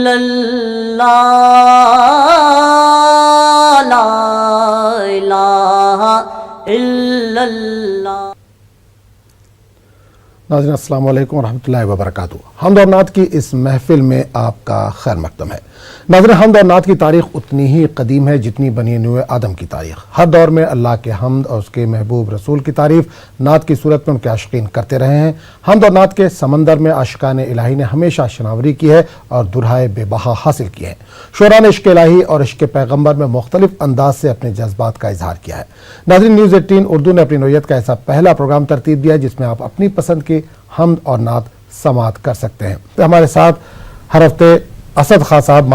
इल्लल्लाह ला इलाहा इल्लल्लाह। नाज़रीन अस्सलामु अलैकुम वरहमतुल्लाहि वबरकातुहू। हम्द और नात की इस महफिल में आपका खैर मक़दम है। नाज़रीन, हम्द और नात की तारीख़ उतनी ही कदीम है जितनी बनी नूए आदम की तारीख़। हर दौर में अल्लाह के हम्द और उसके महबूब रसूल की तारीफ़ नात की सूरत में उनके आशिकीन करते रहे हैं। हम्द और नात के समंदर में आशिकान इलाही ने हमेशा शनावरी की है और दुल्हाए बेबहा हासिल किए हैं। शोरा ने इश्क़ इलाही और इश्क़ पैगम्बर में मुख्तलिफ अंदाज से अपने जज्बात का इजहार किया है। नाज़रीन, न्यूज़ 18 उर्दू ने अपनी नौयत का ऐसा पहला प्रोग्राम तरतीब दिया है जिसमें आप अपनी पसंद की हम्द और नात समाअत कर सकते हैं। तो हमारे साथ हर हफ्ते असद खां साहब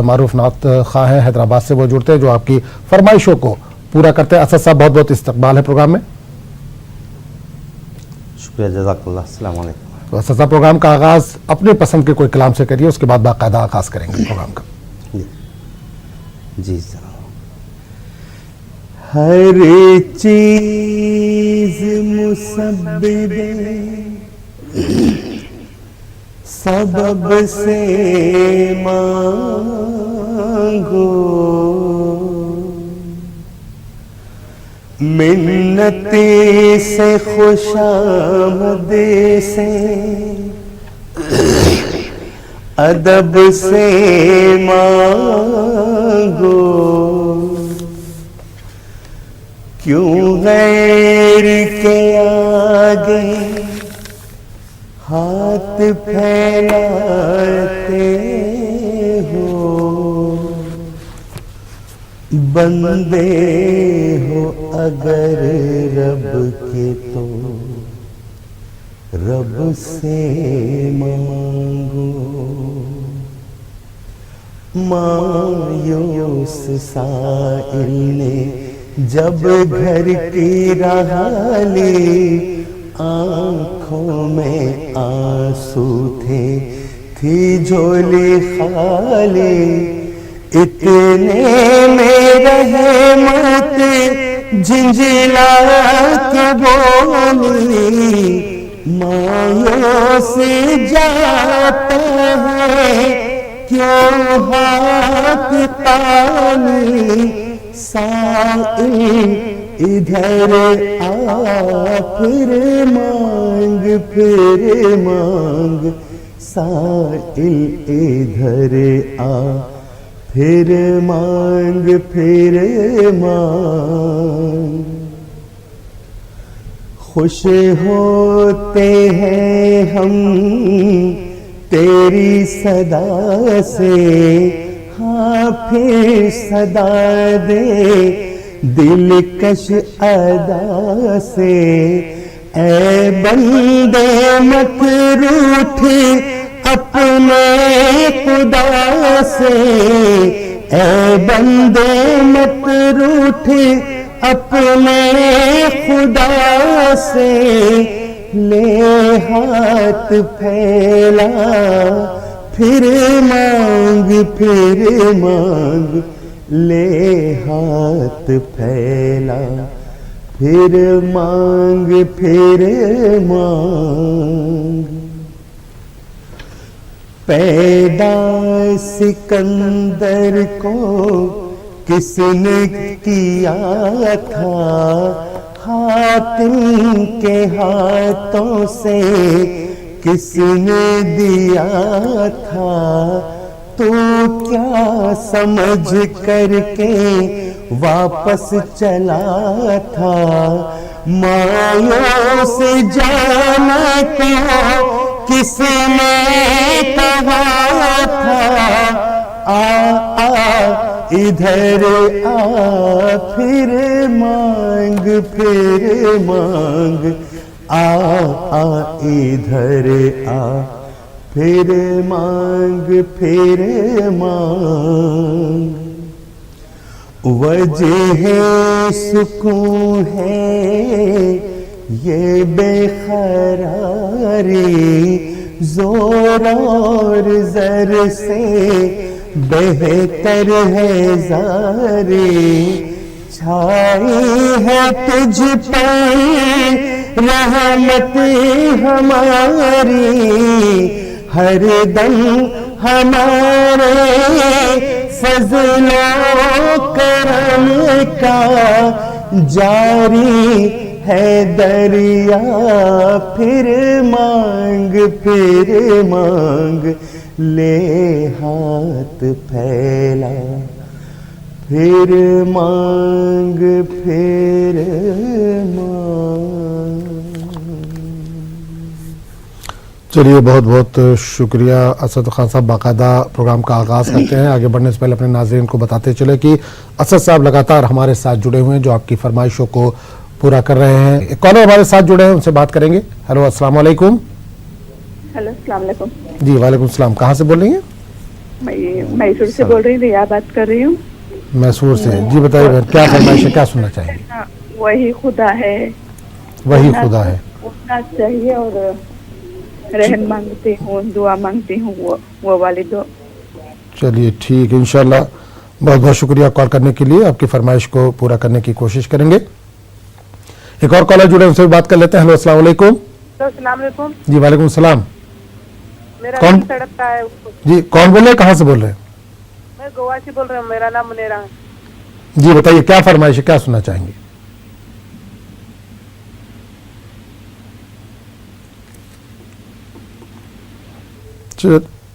मारूफ नात खां हैं, हैदराबाद से वो जुड़ते हैं जो आपकी फरमाइशों को पूरा करते हैं। असद साहब, बहुत बहुत इस्तकबाल है प्रोग्राम में। शुक्रिया, जज़ाकल्लाह। अस्सलाम वालेकुम। तो असद साहब, प्रोग्राम का आगाज़ अपनी पसंद के कोई कलाम से करिए, उसके बाद बाकायदा आगाज़ करेंगे प्रोग्राम का। जी सर। हर चीज मुसब्बिबे सबब से मांगो, मिन्नती से खुशामदी से अदब से मांगो। क्यों गैर के आगे हाथ फैलाते हो, बंदे हो अगर रब के तो रब से मांगो। मायूस साइल ने जब घर की राह ली, आँखों में आंसू थे, थी झोली खाली। इतने में रहमत झिंझिला के बोली, मायूस जाता है क्यों हाथ ताली। साइल इधर आ फिर मांग, साइल इधर आ फिर मांग। खुश होते हैं हम तेरी सदा से, हाँ फिर सदा दे दिलकश अदा से। ऐ बंदे मत रूठ अपने खुदा से, ऐ बंदे मत रूठ अपने खुदा से। ले हाथ फैला फिर मांग, ले हाथ फैला फिर मांग। पैदा सिकंदर को किसने किया था, हातिम के हाथों से किसने दिया था। तू क्या समझ करके वापस चला था, मायूस जाना क्या किसने कहा था। आ इधर आ फिर मांग, आ इधर आ फिर मांग। वजह सुकून है ये बेखरारी, जोर और जर से बेहतर है जारी। छाई है तुझ पर रहमत हमारी, हर दम हमारे फजलो करम का जारी है दरिया, फिर मांग ले हाथ फैला, फिर मांग। चलिए, बहुत बहुत शुक्रिया असद खान साहब। बाकायदा प्रोग्राम का आगाज़ करते हैं। आगे बढ़ने से पहले अपने नाज़रीन को बताते चले कि असद साहब लगातार हमारे साथ जुड़े हुए हैं, जो आपकी फरमाइशों को पूरा कर रहे हैं। एक कॉलर हमारे साथ जुड़े हैं, उनसे बात करेंगे। हेलो, अस्सलाम वालेकुम। हेलो, अस्सलाम वालेकुम। जी, वालेकुम सलाम। कहाँ से बोल रही हैं? मैं मैसूर से बोल रही हूँ, रिया बात कर रही हूँ। मैसूर से। जी बताइए बहन, क्या फरमाइश है, क्या सुनना चाहेंगे? हाँ, वही खुदा है, वही खुदा है, उठना चाहिए और रहम मांगती हूँ, दुआ मांगती हूँ, वो वाली दो। चलिए ठीक है, इंशाल्लाह। बहुत बहुत शुक्रिया कॉल करने के लिए। आपकी फरमाइश को पूरा करने की कोशिश करेंगे। एक और कॉलर जुड़े, उनसे भी बात कर लेते हैं। हेलो, अस्सलाम वालेकुम। अस्सलाम वालेकुम। जी, वालेकुम सलाम। मेरा कौन? नाम तड़पता है। जी, कौन बोल रहे हैं, कहाँ से बोल रहे हैं? मैं गोवा से बोल रहा हूँ, मेरा नाम मुनेरा है। जी बताइए, क्या फरमाइश है, क्या सुनना चाहेंगे?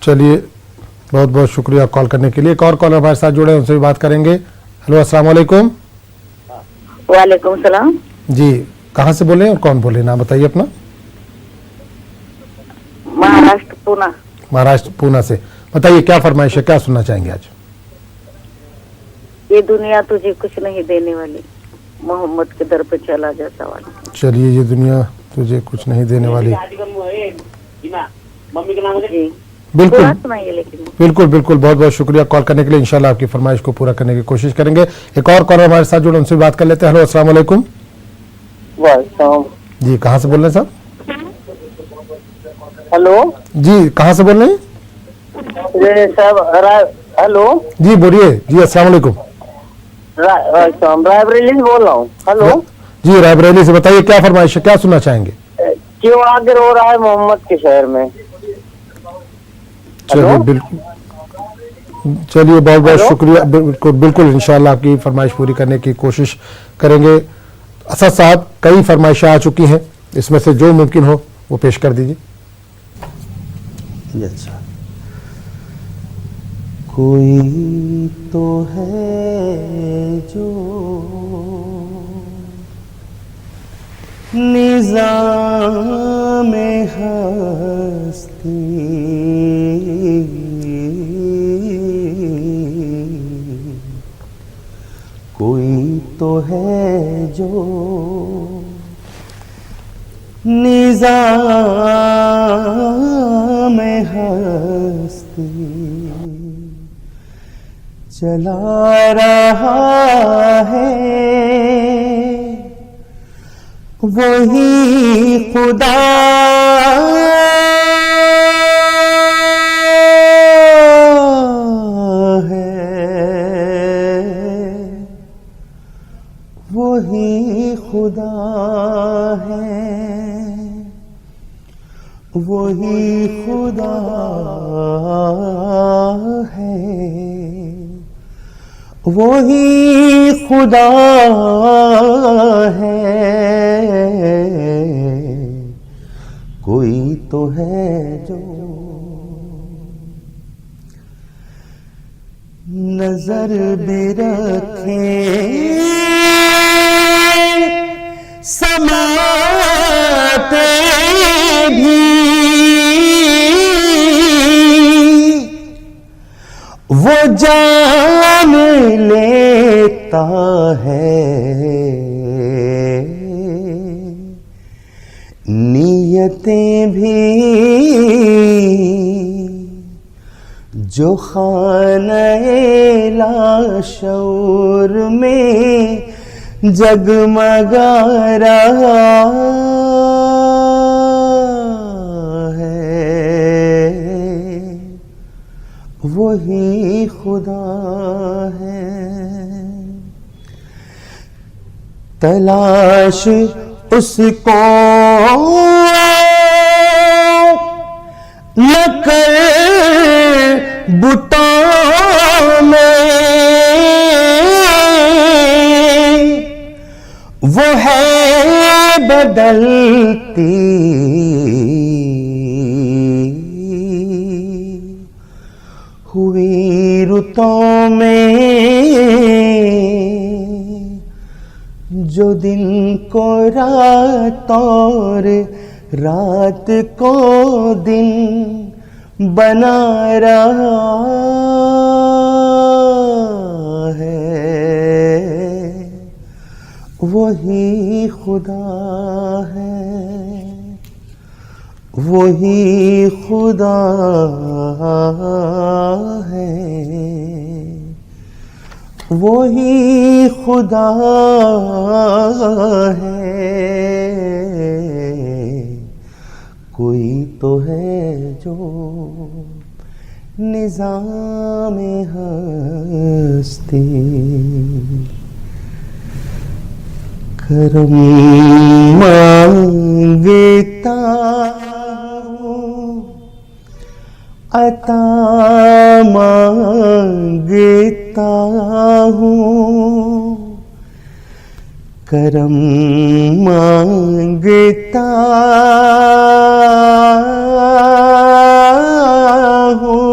चलिए, बहुत बहुत शुक्रिया कॉल करने के लिए। एक और कॉलर हमारे साथ जुड़े हैं, उनसे भी बात करेंगे। हेलो, अस्सलाम वालेकुम। वालेकुम सलाम। जी, कहाँ से बोले हैं और कौन बोले, नाम बताइए अपना। महाराष्ट्र पूना। महाराष्ट्र पूना से। बताइए क्या फरमाइश है, क्या सुनना चाहेंगे आज? ये दुनिया तुझे कुछ नहीं देने वाली, मोहम्मद के दर पे चला जाता वाला। चलिए, ये दुनिया तुझे कुछ नहीं देने वाली। जी, बिल्कुल पूरा सुनाइए लेकिन। बिल्कुल बिल्कुल, बहुत बहुत शुक्रिया कॉल करने के लिए। इंशाल्लाह आपकी फरमाइश को पूरा करने की कोशिश करेंगे। एक और कॉलर हमारे साथ जुड़े, उनसे भी बात कर लेते हैं। हेलो, अस्सलाम वालेकुम। जी, कहाँ से बोल रहे हैं साहब? हेलो जी, कहाँ से बोल रहे हैं? हेलो जी बोलिए। जी, अस्सलाम वालेकुम। रायबरेली से बोल रहा हूँ। हेलो जी, रायबरेली से। बताइए क्या फरमाइश है, क्या सुनना चाहेंगे? क्यों आगे हो रहा है मोहम्मद के शहर में? चलिए बिल्कुल, चलिए बहुत बहुत शुक्रिया। बिल्कुल बिल्कुल, इंशाल्लाह आपकी फरमाइश पूरी करने की कोशिश करेंगे। असद साहब, कई फरमाइशें आ चुकी हैं, इसमें से जो मुमकिन हो वो पेश कर दीजिए। अच्छा, कोई तो है जो निज़ाम हस्ती, कोई तो है जो निज़ाम हस्ती चला रहा है, वही खुदा वही खुदा है, वही खुदा है, वही खुदा है, कोई तो है जो नजर में रखे समाते भी, वो जान लेता है नियतें भी, जो खाने लाशौर में जगमगा रहा है, वही खुदा है। तलाश उसको न कर बुतों में वो है बदलती हुई रुतों में, जो दिन को रात और रात को दिन बना रहा है, वही खुदा है, वही खुदा है, वही खुदा है। कोई तो है जो निज़ाम हस्ती करम मांगता हूँ, अता मांगता हूँ, करम मांगता हूँ,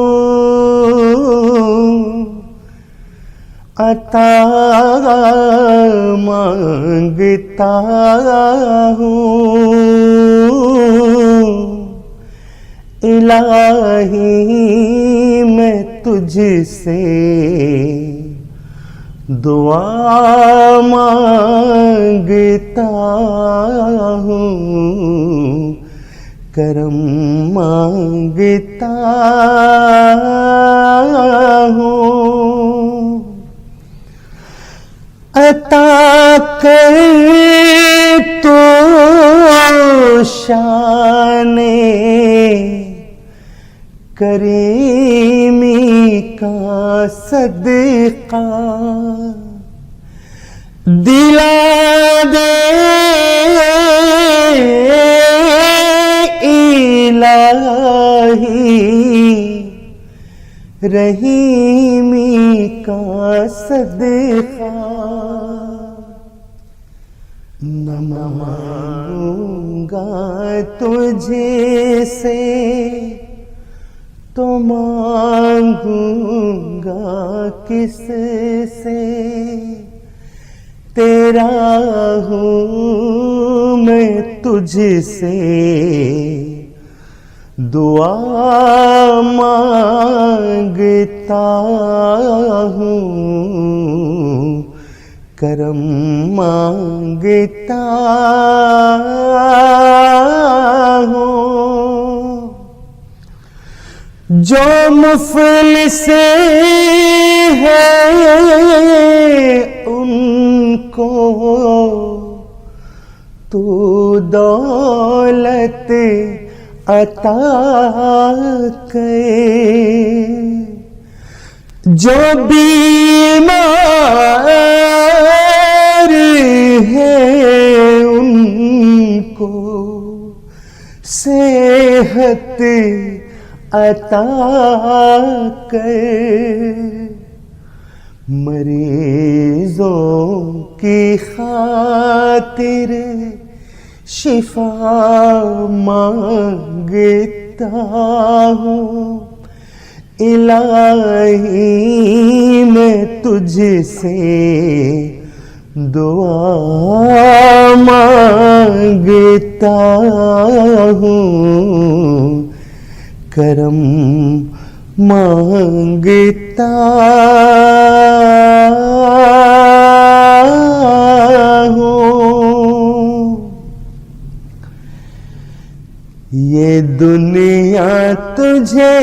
अता मांगता हूँ। इलाही मैं तुझसे दुआ मांगता हूँ, करम मांगता हूँ। अता कर तो शाने करीमी का सदका दिला दे इलाही, रहीमी का सदका न मांगूंगा तुझे से तो मांगूंगा किस से, तेरा हूँ मैं तुझसे दुआ मांगता हूँ, करम मांगता हूँ। जो मुफलिस है उनको तू दौलत अता कर, जो बीमार है उनको सेहत अता कर, मरीजों की खातिर शिफा मांगता हूँ। इलाही मैं तुझसे दुआ मांगता हूँ, करम मांगता हूँ। ये दुनिया तुझे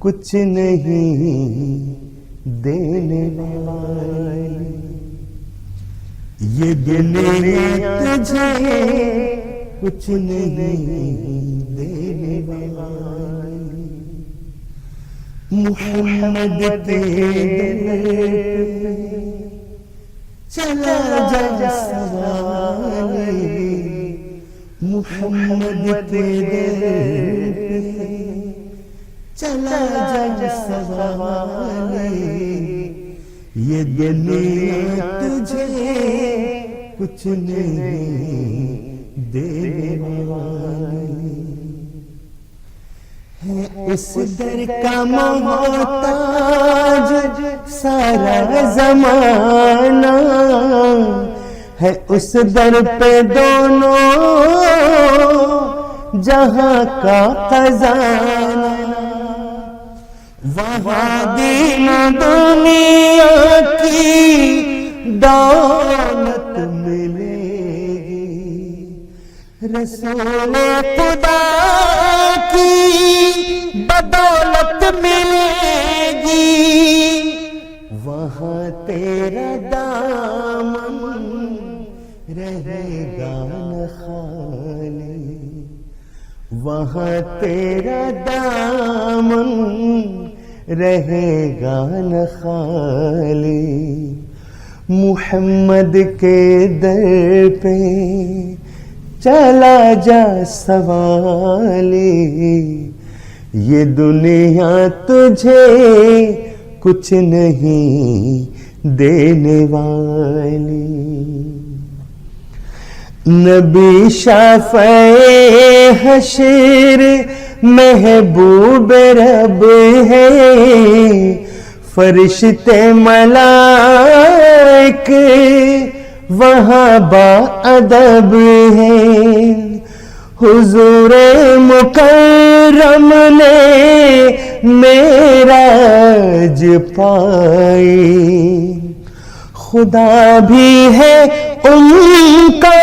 कुछ नहीं देने वाली, ये दुनिया तुझे कुछ नहीं देने वाली। मुहम्मद तेरे चला जा सवारी, मुहम्मद तेरे चला जा सवाले, ये दुनिया तुझे कुछ नहीं देने वाली है। इस दर का मोहताज सारा जमाना है, उस दर पे दोनों जहां का खजाना। वहां दीन दुनिया की दौलत मिलेगी, रसूल खुदा की बदौलत मिलेगी। वहां तेरा दामन रहेगा न खाली, वहां तेरा दामन रहेगा न खाली। मुहम्मद के दर पे चला जा सवाली, ये दुनिया तुझे कुछ नहीं देने वाली। नबी शाफ़े हशर महबूब रब है, फरिश्ते मलाइक वहाँ बाअदब है। हुजूर मुकर्रम ने मेराज पाई, खुदा भी है उनका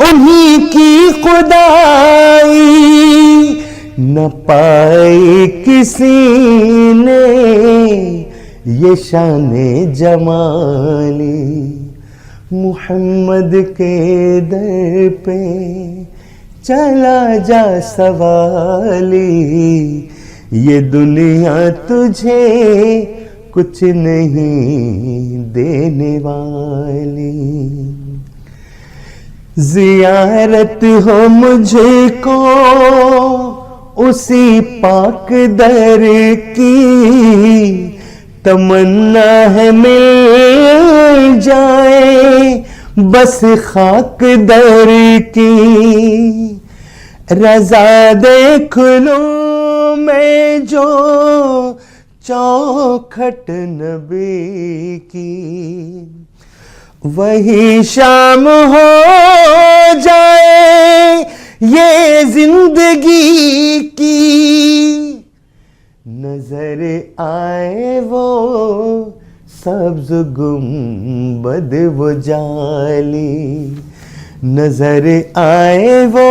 उन्हीं की खुदाई, न पाई किसी ने ये शाने जमाली। मुहम्मद के दर पे चला जा सवाली, ये दुनिया तुझे कुछ नहीं देने वाली। जियारत हो मुझको उसी पाक दर की, तमन्ना है मिल जाए बस खाक दर की। रज़ा देख लूं मैं जो चौखट नबी की, वही शाम हो जाए ये जिंदगी की। नजर आए वो सब्ज गुंबद वो जाली, नजर आए वो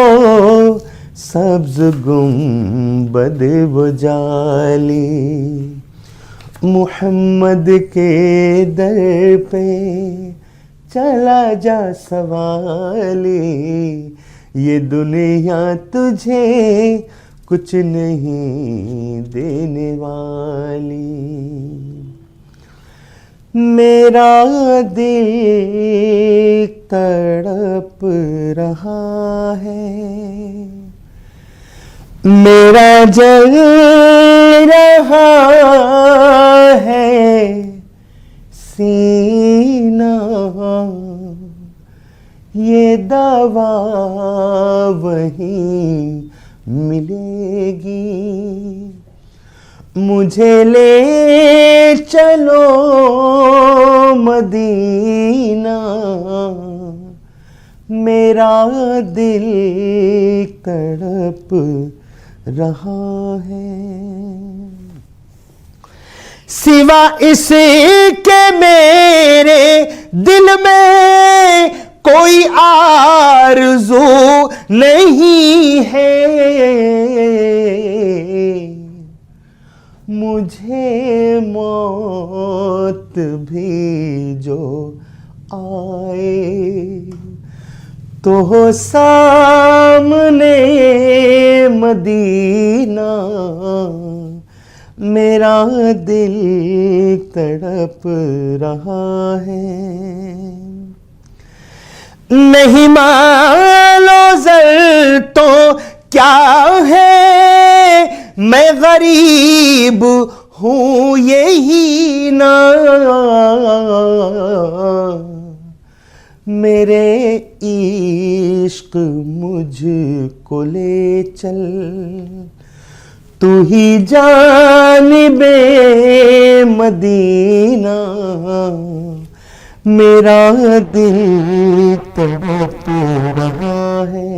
सब्ज गुंबद वो जाली। मुहम्मद के दर पे चला जा सवाली, ये दुनिया तुझे कुछ नहीं देने वाली। मेरा दिल तड़प रहा है, मेरा जल रहा है सीना, ये दवा वहीं मिलेगी। मुझे ले चलो मदीना, मेरा दिल तड़प रहा है। सिवा इसके मेरे दिल में कोई आरज़ू नहीं है। मुझे मौत भी जो आए तो सामने मदीना, मेरा दिल तड़प रहा है। नहीं मालो ज़र तो क्या है, मैं गरीब हूँ यही ना, मेरे इश्क मुझको ले चल, तू ही जानिबे मदीना, मेरा दिल तड़प रहा है।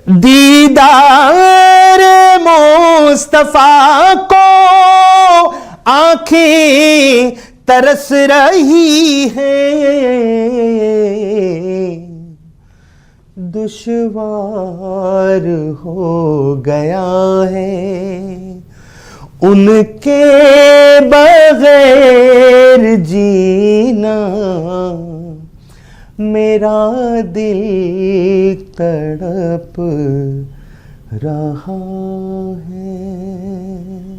दीदार मुस्तफा को आंखें तरस रही हैं, दुश्वार हो गया है उनके बगैर जीना, मेरा दिल तड़प रहा है।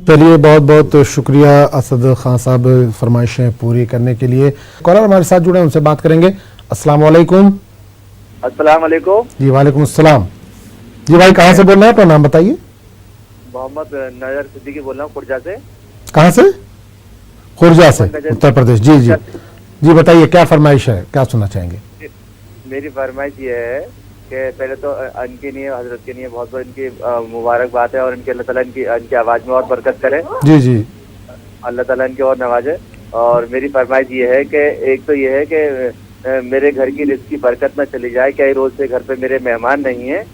चलिए, बहुत बहुत शुक्रिया असद खान साहब फरमाइशें पूरी करने के लिए। कॉलर हमारे साथ जुड़े, उनसे बात करेंगे। अस्सलाम वालेकुम। अस्सलाम वालेकुम। जी वालेकुम अस्सलाम। जी भाई, कहाँ से बोल रहे हैं, अपना नाम बताइए। मोहम्मद नजर सिद्दीकी बोल रहा हूँ खुर्जा से। कहाँ से? खुर्जा से, उत्तर प्रदेश। जी जी जी, बताइए क्या फरमाइश है, क्या सुनना चाहेंगे? मेरी फरमाइश ये है कि पहले तो इनके लिए, हजरत के लिए बहुत बहुत इनकी मुबारकबाद है और इनके अल्लाह ताला इनकी आवाज़ में और बरकत करे। जी जी, अल्लाह ताला इनके और नवाजे। और मेरी फरमाइश ये है कि एक तो ये है कि मेरे घर की रिज़्क़ की बरकत में चली जाए, कई रोज से घर पे मेरे मेहमान नहीं है।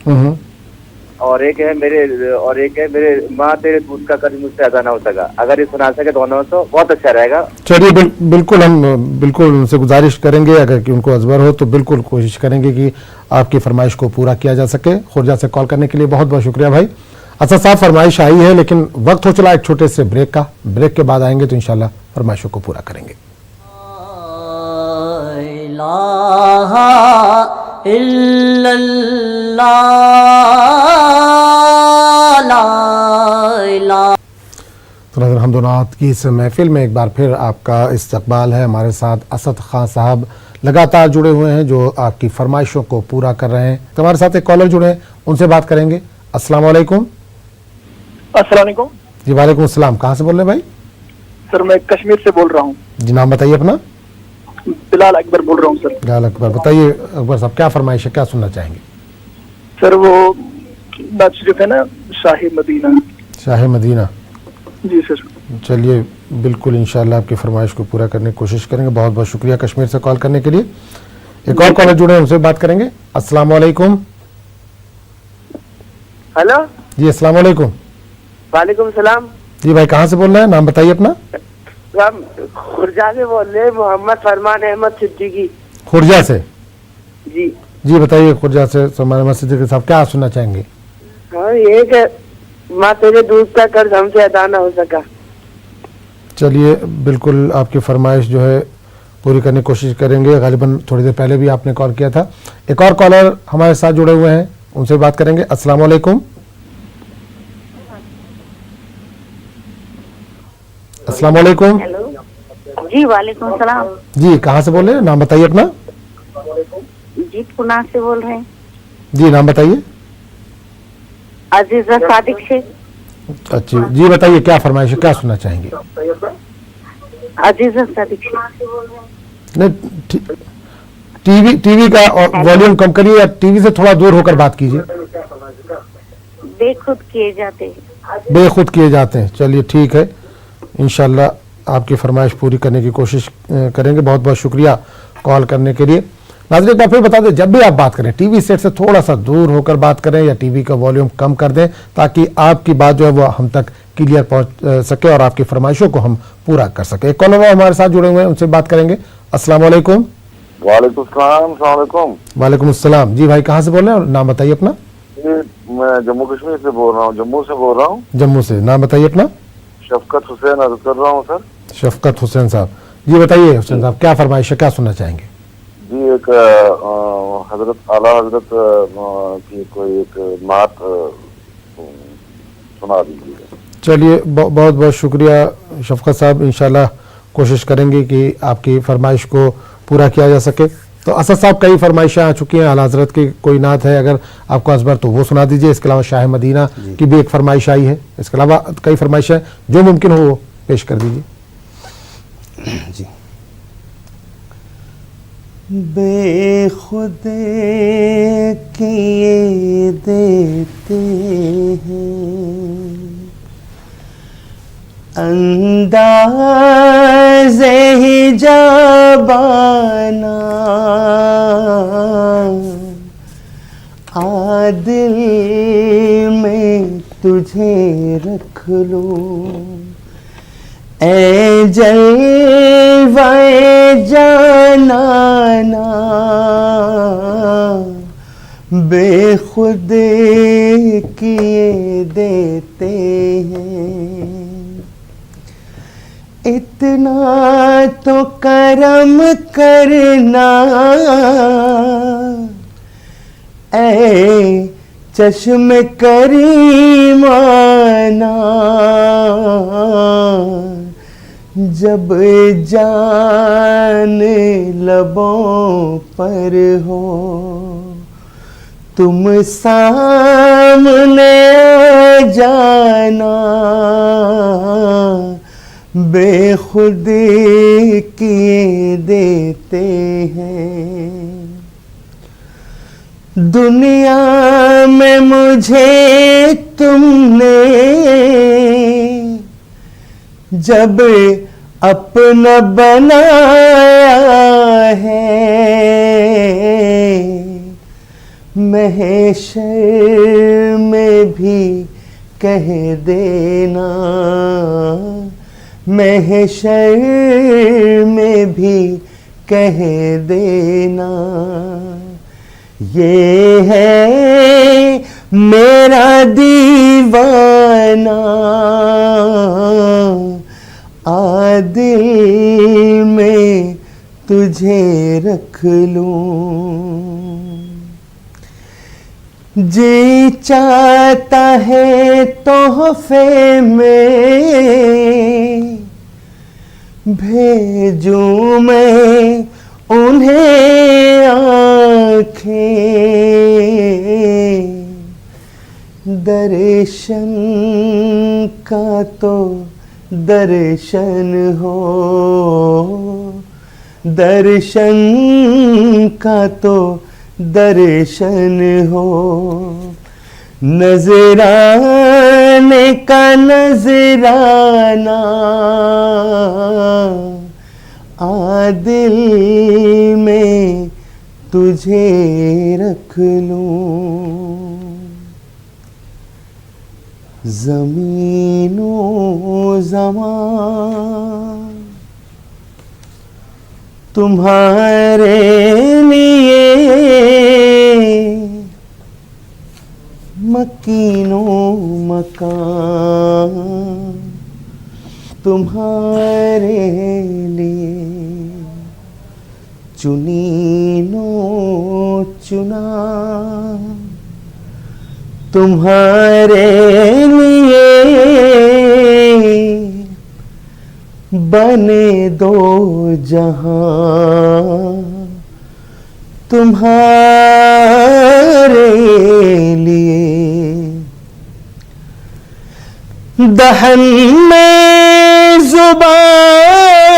और एक है मेरे माँ तेरे दूध का कर्ज मुझसे अदा ना हो सका। अगर ये सुना सके दोनों तो बहुत अच्छा रहेगा। चलिए, बिल्कुल हम बिल्कुल उनसे गुजारिश करेंगे, अगर कि उनको अजबर हो तो बिल्कुल कोशिश करेंगे कि आपकी फरमाइश को पूरा किया जा सके। खुर्जा से कॉल करने के लिए बहुत बहुत शुक्रिया भाई। अच्छा साहब, फरमाइश आई है लेकिन वक्त हो चला एक छोटे से ब्रेक का। ब्रेक के बाद आएंगे तो इंशाल्लाह फरमाइशों को पूरा करेंगे। तो नज़र हमदोनात की इस महफिल में एक बार फिर आपका इस्तकबाल है। हमारे साथ असद खान साहब लगातार जुड़े हुए हैं जो आपकी फरमाइशों को पूरा कर रहे हैं। तो हमारे साथ एक कॉलर जुड़े हैं, उनसे बात करेंगे। अस्सलाम वालेकुम। अस्सलाम वालेकुम। जी वालेकुम अस्सलाम। कहाँ से बोल रहे हैं भाई? सर मैं कश्मीर से बोल रहा हूँ। जी, नाम बताइए अपना। बिलाल अकबर बोल रहा हूँ सर। बिलाल अकबर, बताइए अकबर साहब क्या फरमाइश है, क्या सुनना चाहेंगे? सर वो बात जो है ना, शाही मदीना। शाही मदीना। जी सर। चलिए, बिल्कुल इंशाल्लाह आपकी फरमाइश को पूरा करने की कोशिश करेंगे। बहुत बहुत शुक्रिया कश्मीर से कॉल करने के लिए। एक और कॉलर जुड़े हैं, उनसे बात करेंगे। अस्सलाम वालेकुम। हेलो जी अस्सलाम वालेकुम। वालेकुम सलाम। जी भाई, कहाँ से बोल रहे हैं, नाम बताइए अपना। हम खुर्जा से बोल रहे हैं, मोहम्मद फरमान अहमद सिद्दीकी। खुर्जा से? जी जी बताइए, खुर्जा से फरमान अहमद सिद्दीकी साहब क्या सुनना चाहेंगे? हाँ, ये कि माँ तेरे दूध का कर्ज हमसे अदा ना हो सका। चलिए, बिल्कुल आपकी फरमाइश जो है पूरी करने की कोशिश करेंगे। गालिबन थोड़ी देर पहले भी आपने कॉल किया था। एक और कॉलर हमारे साथ जुड़े हुए हैं, उनसे बात करेंगे। अस्सलाम वालेकुम। अस्सलाम वालेकुम। जी वालेकुम सलाम। जी, कहाँ से बोल रहे हैं, नाम बताइए अपना। जी पुणे से बोल रहे हैं। जी, नाम बताइए। अजीजा सादिक शेख। अच्छा जी, बताइए क्या फरमाइश है, क्या सुनना चाहेंगे? अजीजा सादिक शेख। नहीं, टीवी का वॉल्यूम कम करिए या टीवी से थोड़ा दूर होकर बात कीजिए। बेखुद किए जाते हैं। बेखुद किए जाते हैं। चलिए ठीक है, इंशाल्लाह आपकी फरमाइश पूरी करने की कोशिश करेंगे। बहुत बहुत शुक्रिया कॉल करने के लिए। नाज़रीन, एक बार फिर बता दें, जब भी आप बात करें टीवी सेट से थोड़ा सा दूर होकर बात करें या टीवी का वॉल्यूम कम कर दें ताकि आपकी बात जो है वो हम तक क्लियर पहुंच सके और आपकी फरमाइशों को हम पूरा कर सके। एक कॉलर हमारे साथ जुड़े हुए हैं, उनसे बात करेंगे। अस्सलाम वालेकुम। वालेकुम सलाम। वालेकुम अस्सलाम। जी भाई, कहाँ से बोल रहे हैं, नाम बताइए अपना। मैं जम्मू कश्मीर से बोल रहा हूँ, जम्मू से बोल रहा हूँ। जम्मू से, नाम बताइए अपना। शफकत हुसैन अर्ज कर रहा हूँ सर। शफकत हुसैन साहब, जी बताइए हुसैन साहब क्या फरमाइश है, क्या सुनना चाहेंगे? जी, एक हजरत आला हजरत की कोई एक नात सुना दीजिए। चलिए, बहुत बहुत शुक्रिया शफकत साहब। इंशाल्लाह कोशिश करेंगे कि आपकी फरमाइश को पूरा किया जा सके। तो असद साहब कई फरमाइशें आ चुकी हैं, आला हजरत की कोई नात है अगर आपको असबर तो वो सुना दीजिए। इसके अलावा शाह मदीना की भी एक फरमाइश आई है, इसके अलावा कई फरमाइशें जो मुमकिन हो वो पेश कर दीजिए जी। बेखुदे किए देते हैं अंदाज़े हिजाबाना, आदिल में तुझे रख लूं ऐ जलवाए जानाना, बेखुदे किए देते हैं। इतना तो करम करना ऐ चश्म करीमाना, जब जान लबों पर हो तुम सामने जाना, बेखुदी किए देते हैं। दुनिया में मुझे तुमने जब अपना बनाया है, महशर में भी कह देना, महशर में भी कह देना, ये है मेरा दीवाना, आदिल में तुझे रख लूं। जी चाहता है तोहफे में भेजूं मैं उन्हें आँखें, दर्शन का तो दर्शन हो, दर्शन का तो दर्शन हो, नजराने का नजराना, आदिल में तुझे रख लूं। ज़मीनो ज़मान तुम्हारे लिए, मकीनो मकान तुम्हारे लिए, चुनीनो चुना तुम्हारे लिए, बने दो जहां तुम्हारे लिए, दहन में जुबान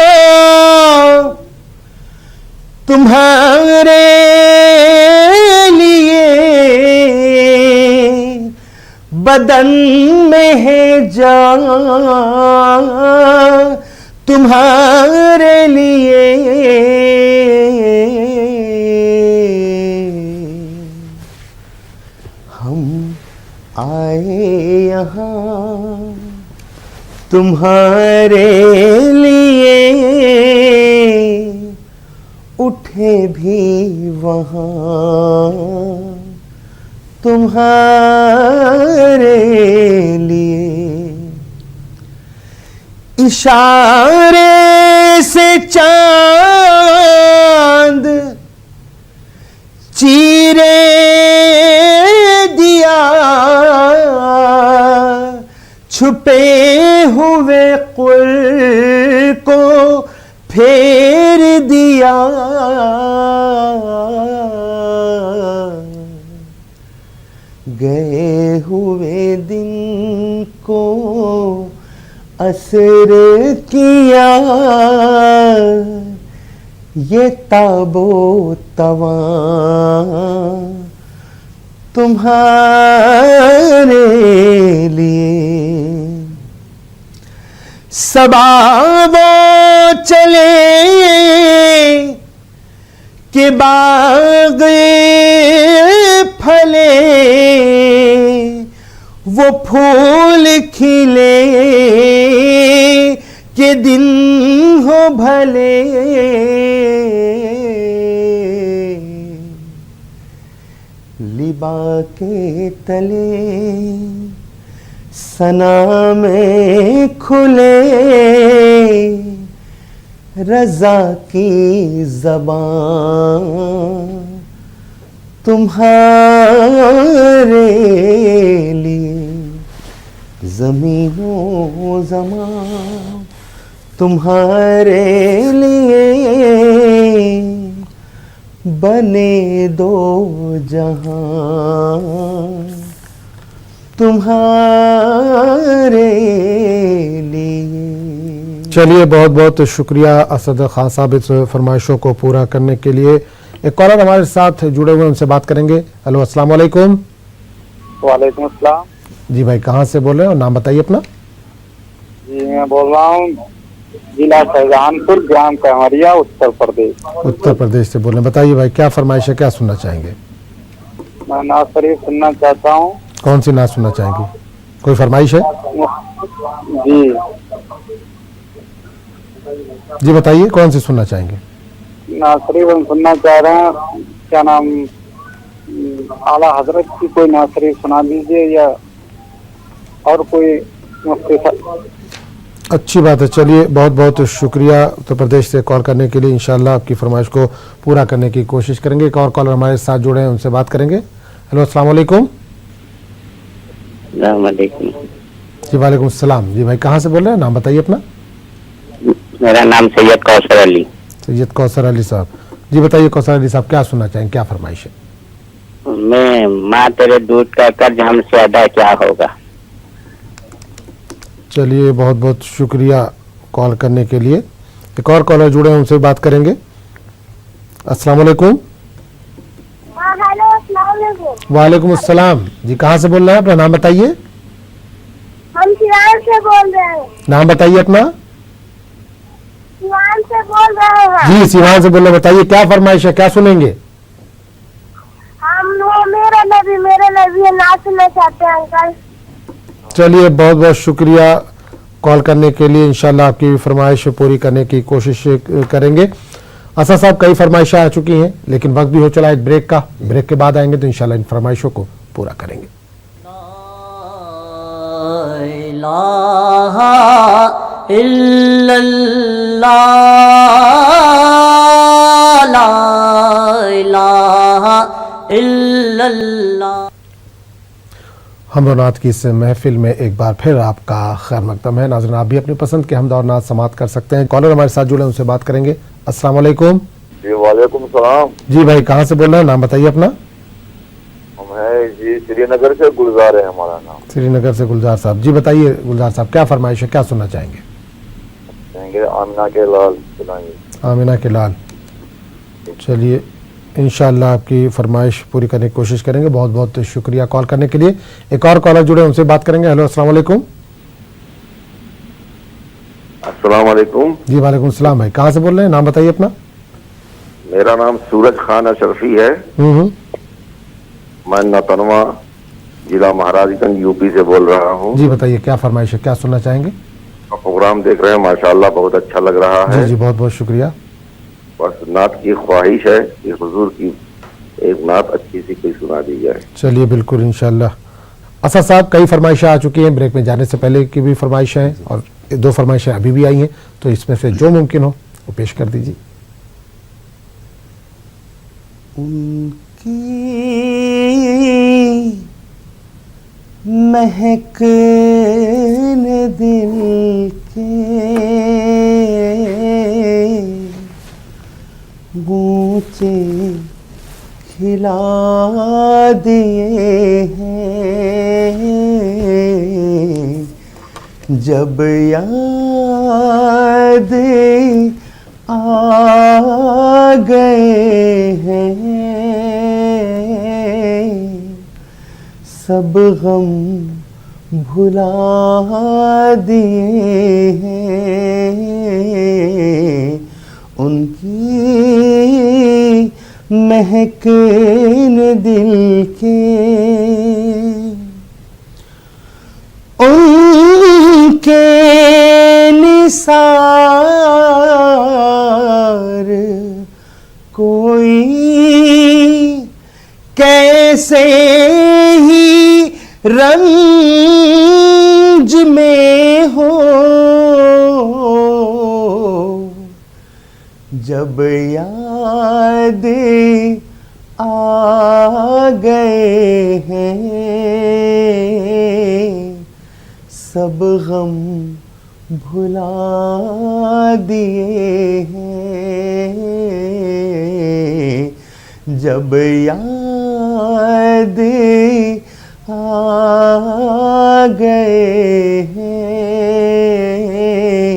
तुम्हारे लिए, बदन में है जान तुम्हारे लिए, हम आए यहाँ तुम्हारे लिए, उठे भी वहाँ तुम्हारे लिए, इशारे से चांद चीरे दिया, छुपे हुए कुल को फेर दिया, गए हुए दिन को असर किया ये ताबो तवा तुम्हारे लिए। सबा वो चले कि बाग फले वो फूल खिले कि दिन हो भले। लिबा के तले सना में खुले रज़ा की ज़बान तुम्हारे लिए। ज़मीनों ज़मान तुम्हारे लिए बने दो जहां तुम्हारे लिए। चलिए, बहुत बहुत शुक्रिया असद खान साहब इस फरमाइशों को पूरा करने के लिए। एक कॉलर हमारे साथ जुड़े हुए, उनसे बात करेंगे। हेलो, अस्सलाम वालेकुम। वालेकुम अस्सलाम। जी भाई, कहाँ से बोल रहे हैं और नाम बताइए अपना। जी मैं बोल रहा हूँ जिला शाहजहानपुर, ग्राम कहमरिया, उत्तर प्रदेश। उत्तर प्रदेश से बोल रहे हैं। बताइए भाई, क्या फरमाइश है, क्या सुनना चाहेंगे? मैं नाज शरीफ सुनना चाहता हूँ। कौन सी नाज सुनना चाहेंगे? कोई फरमाइश है? जी जी बताइए, कौन सी सुनना चाहेंगे? नाज शरीफ हम सुनना चाह रहे हैं। क्या नाम, आला हजरत की कोई नाज शरीफ सुना दीजिए या और कोई मुफ्ती साहब। अच्छी बात है। चलिए, बहुत बहुत शुक्रिया उत्तर प्रदेश से कॉल करने के लिए। इंशाल्लाह आपकी फरमाइश को पूरा करने की कोशिश करेंगे। एक और कॉलर हमारे साथ जुड़े हैं, उनसे बात करेंगे। हेलो, अस्सलाम वालेकुम। जी वालेकुम अस्सलाम। जी भाई, कहाँ से बोल रहे हैं? नाम बताइए अपना। मेरा नाम सैयद कौसर अली। सैयद कौसर अली साहब, जी बताइए कौसर अली साहब, क्या सुनना चाहेंगे, क्या फरमाइश है? मैं माँ तेरे दूध का कर्ज हमसे अदा क्या होगा। चलिए, बहुत बहुत शुक्रिया कॉल करने के लिए। एक और कॉलर जुड़े हैं, उनसे बात करेंगे। अस्सलाम वालेकुम। वालेकुम अस्सलाम। जी, कहाँ से बोल रहे हैं? अपना नाम बताइए। हम सिवान से बोल रहे हैं। नाम बताइए अपना। सिवान से बोल रहे हैं। जी, सिवान से बोल रहे हैं। बताइए क्या फरमाइश है, क्या सुनेंगे? हम मेरे नबी ना सुनना चाहते हैं अंकल। चलिए, बहुत बहुत शुक्रिया कॉल करने के लिए। इंशाल्लाह आपकी फरमाइश पूरी करने की कोशिश करेंगे। असद साहब, कई फरमाइशें आ चुकी हैं, लेकिन वक्त भी हो चला एक ब्रेक का। ब्रेक के बाद आएंगे तो इंशाल्लाह इन फरमाइशों को पूरा करेंगे। इलाहा इल्लल्लाह, ला इलाहा इल्लल्लाह। हमद और नात की इस महफिल में एक बार फिर आपका खैर मकदम है। नाज़रीन, आप भी अपनी पसंद के हमद और नात समात कर सकते हैं। कॉलर हमारे साथ जुड़े, उनसे बात करेंगे। अस्सलाम वालेकुम। जी वालेकुम सलाम। जी भाई, कहाँ से बोल रहे हैं? नाम बताइए अपना। हम है जी श्रीनगर से, गुलजार है हमारा नाम। श्रीनगर से गुलजार साहब, जी बताइए गुलजार साहब, क्या फरमाइश है, क्या सुनना चाहेंगे? आमिना के लाल सुनाइए। आमिना के लाल। चलिए, इंशाल्लाह आपकी फरमाइश पूरी करने की कोशिश करेंगे। बहुत बहुत शुक्रिया कॉल करने के लिए। एक और कॉलर जुड़े, उनसे बात करेंगे। हेलो, अस्सलाम वालेकुम। अस्सलाम वालेकुम। जी वालेकुम सलाम। भाई, कहाँ से बोल रहे हैं? नाम बताइए अपना। मेरा नाम सूरज खान अशरफी है। मैं नतनवा जिला महाराजगंज यूपी से बोल रहा हूँ। जी बताइए, क्या फरमाइश है, क्या सुनना चाहेंगे? प्रोग्राम देख रहे हैं, माशाल्लाह बहुत अच्छा लग रहा है। जी जी, बहुत बहुत शुक्रिया। बस नात की ख्वाहिश है कि हुजूर की एक नात अच्छी सी कोई सुना दी जाए। चलिए, बिल्कुल इंशाल्लाह। असद साहब, कई फरमाइशें आ चुकी हैं, ब्रेक में जाने से पहले की भी फरमाइशें हैं और 2 फरमाइशें अभी भी आई हैं, तो इसमें से जो मुमकिन हो वो पेश कर दीजिए। उनकी महकने दिल के ऊंचे खिला दिए हैं, जब याद आ गए हैं, सब गम भुला दिए हैं, उनकी महक ने दिल के, उनके निसार कोई कैसे ही रंज में हो, जब याद आ गए हैं, सब गम भुला दिए हैं, जब याद आ गए हैं,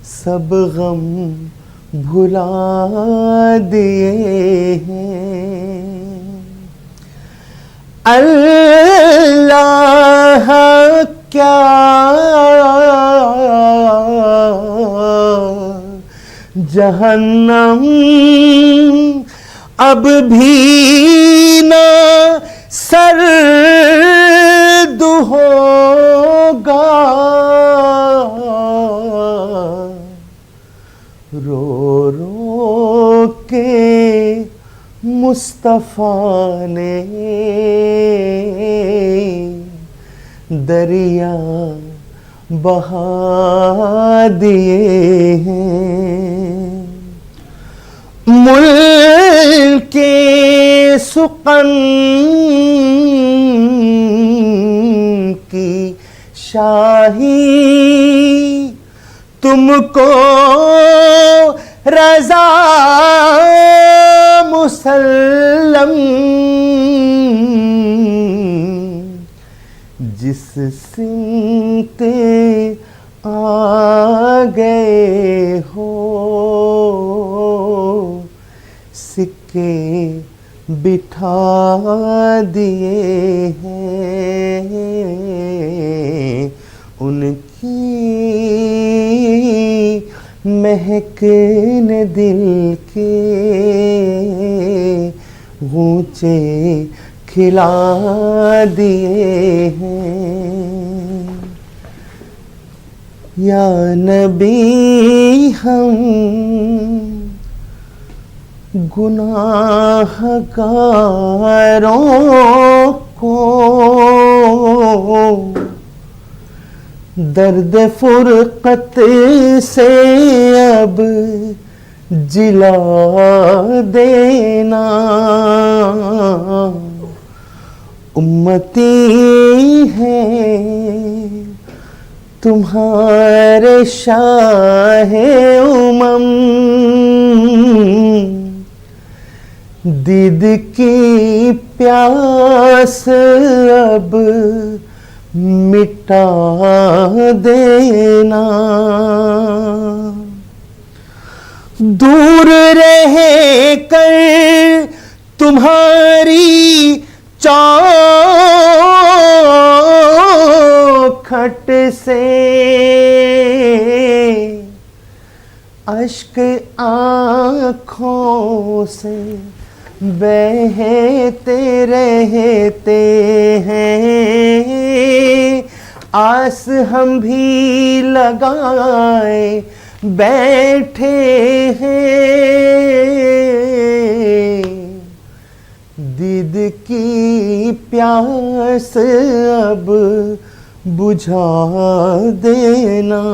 सब गम भुला दिए हैं। अल्लाह क्या जहन्नम अब भी ना सर्द होगा, रो रो के मुस्तफ़ा ने दरिया बहा दिए हैं, मुल्के सुकन की शाही तुमको रज़ा मुसल्लम, जिस सिमते आ गए हो, सिक्के बिठा दिए हैं, उनकी महक ने दिल के गूंचे खिला दिए हैं। या नबी हम गुनाहगारों को दर्द फुरकत से अब जिला देना, उम्मती हैं तुम्हारे शाहे उमम, दीद की प्यास अब मिटा देना, दूर रह कर तुम्हारी चौखट से अश्क आँखों से बहते रहते हैं, आस हम भी लगाए बैठे हैं, दीद की प्यास अब बुझा देना,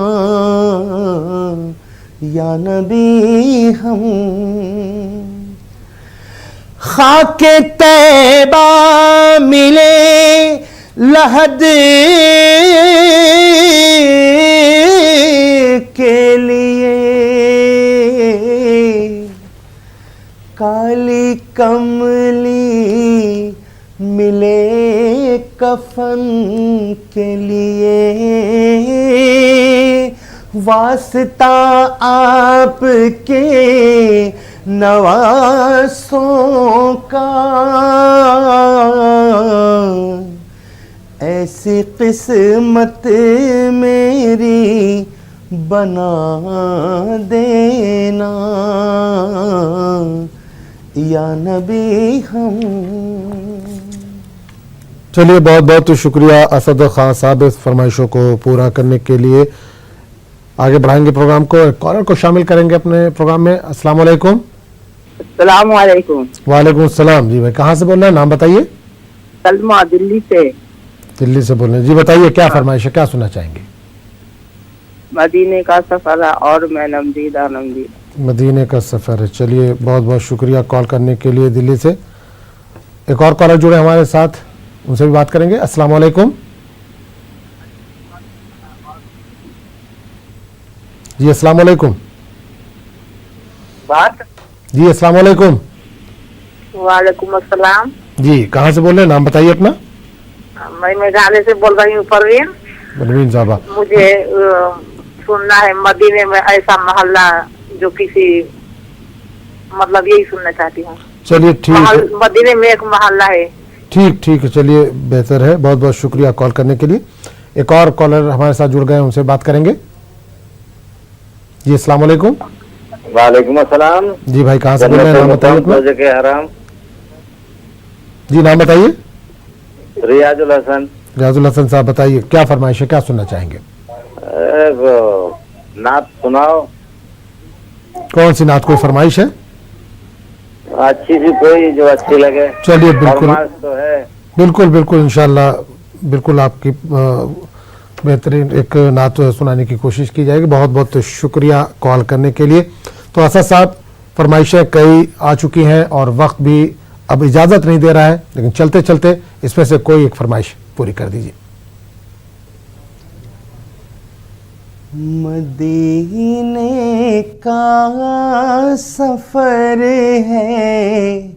या नबी हम खाके तैबा मिले लहद के लिए, काली कमली मिले कफन के लिए, वास्ता आपके नवासों का, ऐसी किस्मत मेरी बना देना या नबी हम। चलिए, बहुत बहुत शुक्रिया असद खान साहब इस फरमाइशों को पूरा करने के लिए। आगे बढ़ाएंगे प्रोग्राम को, एक कॉलर को शामिल करेंगे अपने प्रोग्राम में। अस्सलाम वालेकुम। अस्सलाम वालेकुम। वालेकुम सलाम। जी भाई, कहाँ से बोल रहे हैं, नाम बताइए। सलमा, दिल्ली से। दिल्ली से बोल रहे हैं जी, बताइए क्या फरमाइश है, क्या सुनना चाहेंगे? मदीने का सफर है और मैं नमदीदा नमदीदा। मदीने का सफर है। चलिए, बहुत बहुत शुक्रिया कॉल करने के लिए दिल्ली से। एक और कॉलर जुड़े हमारे साथ, उनसे भी बात करेंगे। अस्सलाम वालेकुम जी। अस्सलाम वालेकुम। बात जी, अस्सलाम वालेकुम। वालेकुम अस्सलाम जी, कहाँ से बोल रहे हैं, नाम बताइए अपना। मैं मेघालय से बोल रही हूँ परवीन। परवीन साहबा, मुझे सुनना है मदीने में ऐसा मोहल्ला जो किसी, मतलब यही सुनना चाहती हूँ। चलिए ठीक है। मदीने में एक मोहल्ला है। ठीक ठीक है, चलिए बेहतर है। बहुत बहुत शुक्रिया कॉल करने के लिए। एक और कॉलर हमारे साथ जुड़ गए, उनसे बात करेंगे। जी, अस्सलाम वालेकुम। वालेकुम अस्सलाम। जी भाई, कहाँ से बोल रहे हैं, नाम बताइए अपना। हराम। जी, नाम बताइए। रियाजुल हसन। रियाजुल हसन साहब, बताइए क्या फरमाइश है, क्या सुनना चाहेंगे? नात सुनाओ। कौन सी नात, कोई फरमाइश है? अच्छी सी कोई जो अच्छी लगे। चलिए, बिल्कुल फरमाइश तो है। बिल्कुल बिल्कुल इंशाल्लाह बिल्कुल आपकी बेहतरीन एक नात सुनाने की कोशिश की जाएगी। बहुत बहुत शुक्रिया कॉल करने के लिए। तो असद साहब, फरमाइशें कई आ चुकी हैं और वक्त भी अब इजाज़त नहीं दे रहा है, लेकिन चलते चलते इसमें से कोई एक फरमाइश पूरी कर दीजिए। मदीने का सफर है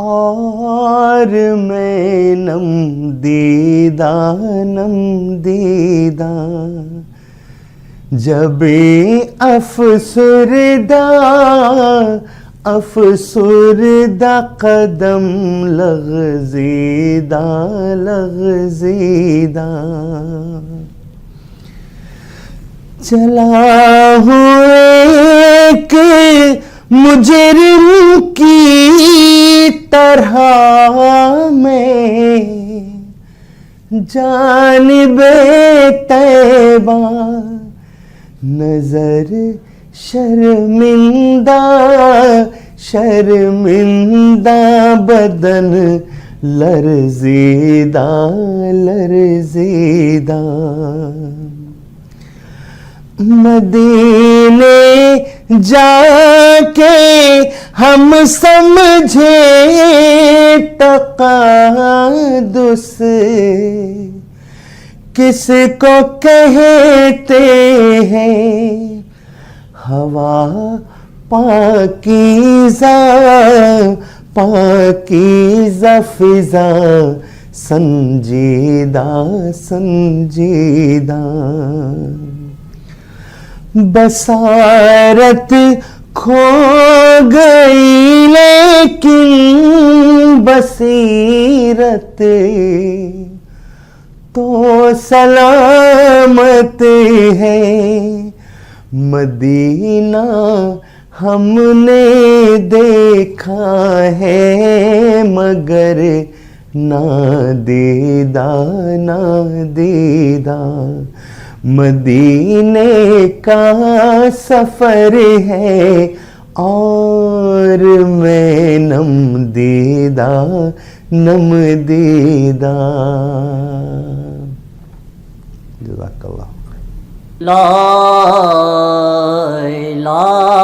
और मैं नमदीदा नमदीदा, जब अफसुरदा अफसुरदा कदम लग़ज़ीदा लग़ज़ीदा, चला हूँ एक मुजरिम की तरह में, जानिबे तैबा नजर शर्मिंदा शर्मिंदा, बदन लरज़ीदा लरज़ीदा, मदीने जाके हम समझे तक़ादुस किसको कहते हैं, हवा पाकीज़ा पाकीज़ा फ़िज़ा, संजीदा संजीदा, बसारत खो गई लेकिन बसीरत तो सलामत है, मदीना हमने देखा है मगर ना दीदा ना दीदा, मदीने का सफर है और मैं नमदीदा नमदीदा। जज़ाकल्लाह। ला इलाहा